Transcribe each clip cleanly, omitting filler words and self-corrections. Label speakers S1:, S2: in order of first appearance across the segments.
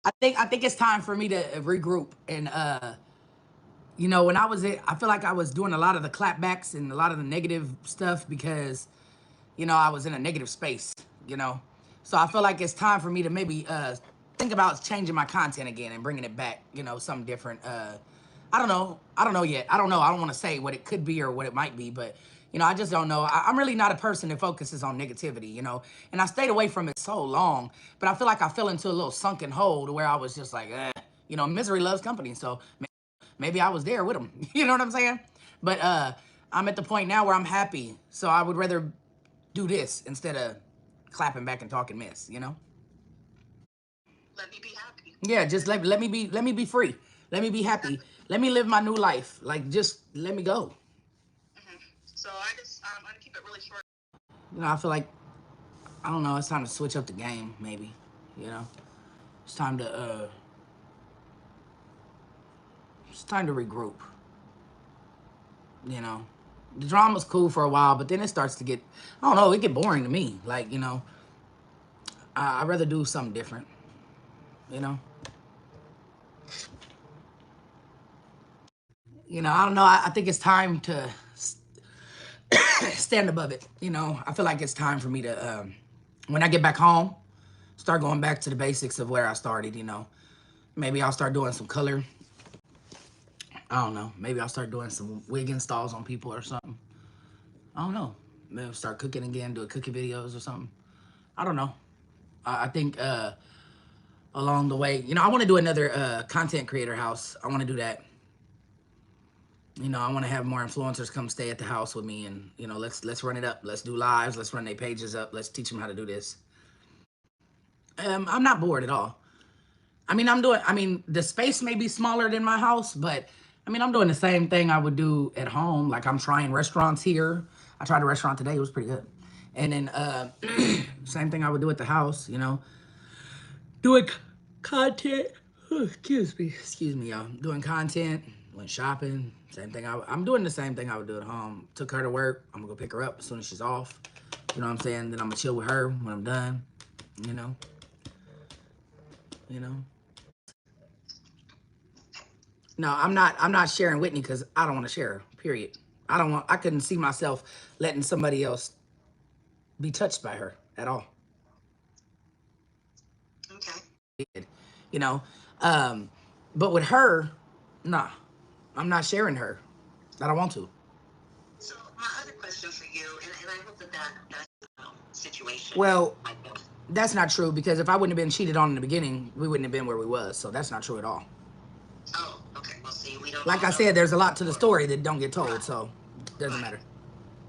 S1: I think it's time for me to regroup and when I feel like I was doing a lot of the clapbacks and a lot of the negative stuff because I was in a negative space, you know. So I feel like it's time for me to maybe think about changing my content again and bringing it back, something different. I don't know. I don't know yet. I don't know. I don't want to say what it could be or what it might be, but I just don't know. I'm really not a person that focuses on negativity, and I stayed away from it so long, but I feel like I fell into a little sunken hole to where I was just like, misery loves company. So maybe I was there with them. You know what I'm saying? But I'm at the point now where I'm happy. So I would rather do this instead of clapping back and talking mess.
S2: Let me be happy.
S1: Yeah, just let me be free. Let me be happy. Let me live my new life. Like just let me go.
S2: So I'm gonna keep it really short.
S1: I feel like I don't know, it's time to switch up the game, maybe. You know? It's time to regroup. You know. The drama's cool for a while, but then it starts to get I don't know, it get boring to me. Like, I'd rather do something different, you know? I don't know. I think it's time to stand above it. I feel like it's time for me to, when I get back home, start going back to the basics of where I started. Maybe I'll start doing some color. I don't know. Maybe I'll start doing some wig installs on people or something. I don't know. Maybe I'll start cooking again, do cooking videos or something. I don't know. I think along the way, I want to do another content creator house. I want to do that. I want to have more influencers come stay at the house with me, and let's run it up. Let's do lives. Let's run their pages up. Let's teach them how to do this. I'm not bored at all. The space may be smaller than my house, but I'm doing the same thing I would do at home. Like I'm trying restaurants here. I tried a restaurant today. It was pretty good. And then same thing I would do at the house. Doing content. Excuse me, y'all. Doing content. Went shopping. Same thing. I'm doing the same thing I would do at home. Took her to work. I'm gonna go pick her up as soon as she's off. You know what I'm saying? Then I'm gonna chill with her when I'm done. You know. You know. No, I'm not. I'm not sharing Whitney because I don't want to share her. Period. I don't want. I couldn't see myself letting somebody else be touched by her at all.
S2: Okay.
S1: You know. Um, but with her, nah, I'm not sharing her. I don't want to.
S2: So my other question for you, and I hope that situation.
S1: Well, that's not true because if I wouldn't have been cheated on in the beginning, we wouldn't have been where we was. So that's not true at all.
S2: Oh, okay. Well, see, we don't.
S1: Like
S2: All
S1: I
S2: know.
S1: said, there's a lot to the story that don't get told,
S2: Right.
S1: so it doesn't
S2: Right.
S1: matter.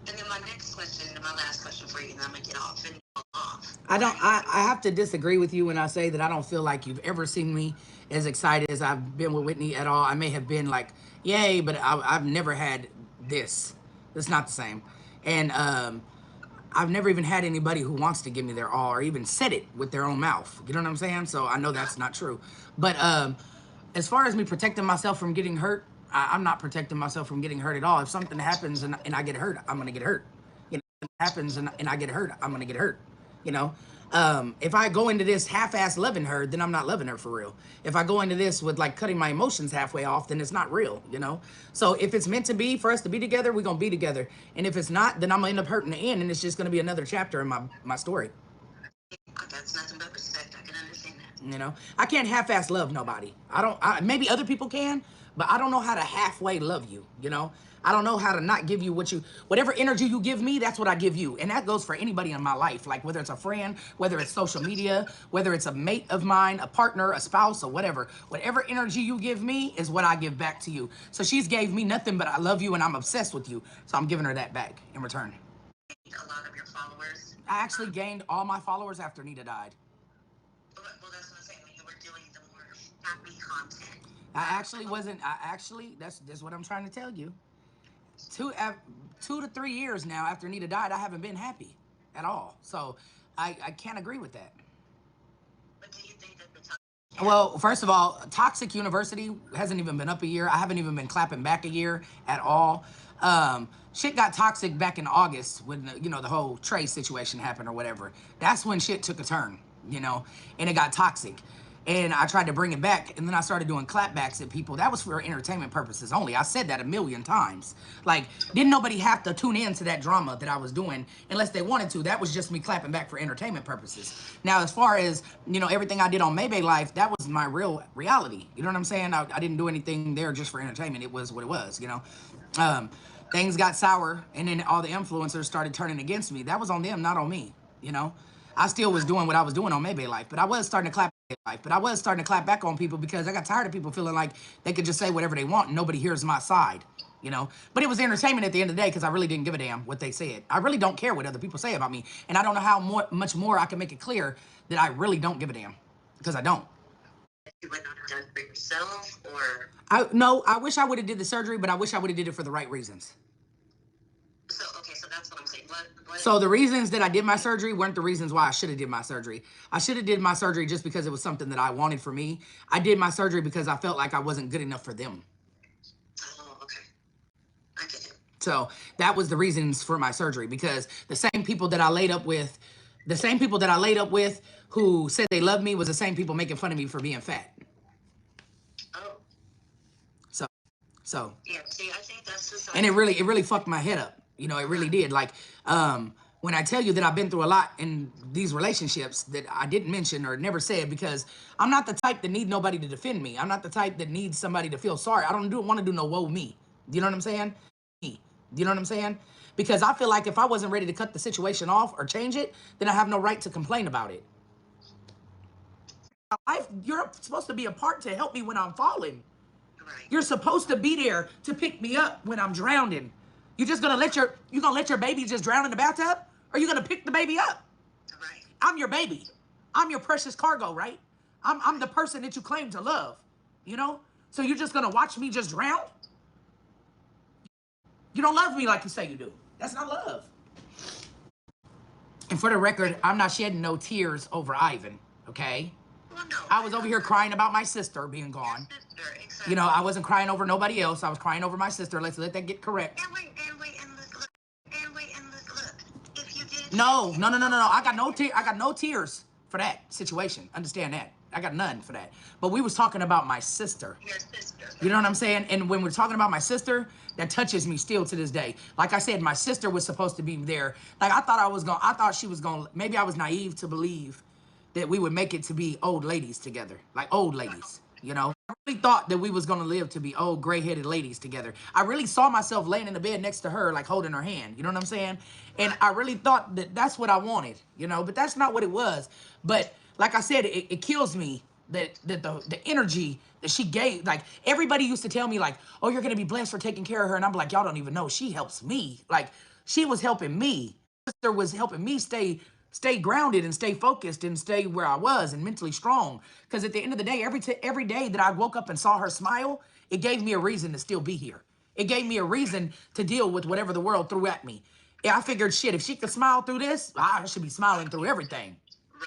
S2: And then my next question, and my last question for you, and I'm gonna get off and off.
S1: I don't.
S2: Okay.
S1: I have to disagree with you when I say that I don't feel like you've ever seen me as excited as I've been with Whitney at all. I may have been like, yay, but I've never had this. It's not the same. And I've never even had anybody who wants to give me their all or even said it with their own mouth. You know what I'm saying? So I know that's not true. But as far as me protecting myself from getting hurt, I'm not protecting myself from getting hurt at all. If something happens and I get hurt, I'm gonna get hurt. If something happens and I get hurt, I'm gonna get hurt. You know, if I go into this half-ass loving her, then I'm not loving her for real. If I go into this with like cutting my emotions halfway off, then it's not real. So if it's meant to be for us to be together, we're gonna be together. And if it's not, then I'm gonna end up hurting the end, and it's just gonna be another chapter in my story.
S2: That's nothing but respect. I can understand that.
S1: I can't half-ass love nobody. I don't. Maybe other people can, but I don't know how to halfway love you. I don't know how to not give you whatever energy you give me. That's what I give you, and that goes for anybody in my life. Like whether it's a friend, whether it's social media, whether it's a mate of mine, a partner, a spouse, or whatever. Whatever energy you give me is what I give back to you. So she's gave me nothing but I love you and I'm obsessed with you. So I'm giving her that back in return.
S2: A lot of your followers.
S1: I actually gained all my followers after Nita died.
S2: Well, that's what I'm saying. When you were doing the more happy content.
S1: I actually wasn't. I actually that's what I'm trying to tell you. 2 to 3 years now after Nita died, I haven't been happy at all. So I can't agree with that.
S2: But do you think that
S1: Well, first of all, Toxic University hasn't even been up a year. I haven't even been clapping back a year at all. Shit got toxic back in August when the whole Trey situation happened or whatever. That's when shit took a turn, and it got toxic. And I tried to bring it back, and then I started doing clapbacks at people. That was for entertainment purposes only. I said that a million times. Like, didn't nobody have to tune in to that drama that I was doing unless they wanted to. That was just me clapping back for entertainment purposes. Now, as far as, you know, everything I did on Maybay Life, that was my real reality. You know what I'm saying? I didn't do anything there just for entertainment. It was what it was, you know? Things got sour, and then all the influencers started turning against me. That was on them, not on me, you know? I still was doing what I was doing on Maybay Life, but I was starting to clap life. But I was starting to clap back on people because I got tired of people feeling like they could just say whatever they want and nobody hears my side, you know? But it was entertainment at the end of the day because I really didn't give a damn what they said. I really don't care what other people say about me. And I don't know how much more I can make it clear that I really don't give a damn, because I don't.
S2: You would not have done for yourself, or?
S1: No, I wish I would have did the surgery, but I wish I would have did it for the right reasons.
S2: So, okay, so that's what I'm saying. What?
S1: So the reasons that I did my surgery weren't the reasons why I should have did my surgery. I should have did my surgery just because it was something that I wanted for me. I did my surgery because I felt like I wasn't good enough for them.
S2: Oh, okay. I get it.
S1: So that was the reasons for my surgery, because the same people that I laid up with, who said they loved me, was the same people making fun of me for being fat.
S2: Oh.
S1: So.
S2: Yeah, see, I think that's just...
S1: And it really fucked my head up. You know, it really did. Like, when I tell you that I've been through a lot in these relationships that I didn't mention or never said, because I'm not the type that need nobody to defend me. I'm not the type that needs somebody to feel sorry. I don't want to do no woe me. You know what I'm saying? Me. You know what I'm saying? Because I feel like if I wasn't ready to cut the situation off or change it, then I have no right to complain about it. Life, you're supposed to be a part to help me when I'm falling.
S2: Right.
S1: You're supposed to be there to pick me up when I'm drowning. You gonna let your baby just drown in the bathtub? Or you gonna pick the baby up?
S2: Right.
S1: I'm your baby. I'm your precious cargo, right? I'm the person that you claim to love, you know? So you're just gonna watch me just drown? You don't love me like you say you do. That's not love. And for the record, I'm not shedding no tears over Ivan, okay?
S2: Well, no.
S1: I was over here crying about my sister being gone.
S2: Your sister, exactly.
S1: You know, I wasn't crying over nobody else. I was crying over my sister. Let's let that get correct.
S2: And wait, look. If you did...
S1: No. I got no tears for that situation. Understand that. I got none for that. But we was talking about my sister.
S2: Your sister.
S1: You know what I'm saying? And when we're talking about my sister, that touches me still to this day. Like I said, my sister was supposed to be there. Like I thought she was going, maybe I was naive to believe that we would make it to be old ladies together. Like old ladies, you know? I really thought that we was gonna live to be old gray-headed ladies together. I really saw myself laying in the bed next to her, like holding her hand, you know what I'm saying? And I really thought that that's what I wanted, you know? But that's not what it was. But like I said, it kills me that the energy that she gave. Like everybody used to tell me like, oh, you're gonna be blessed for taking care of her. And I'm like, y'all don't even know, she helps me. Like she was helping me. My sister was helping me stay grounded and stay focused and stay where I was and mentally strong. Because at the end of the day, every day that I woke up and saw her smile, it gave me a reason to still be here. It gave me a reason to deal with whatever the world threw at me. Yeah, I figured, shit, if she could smile through this, I should be smiling through everything.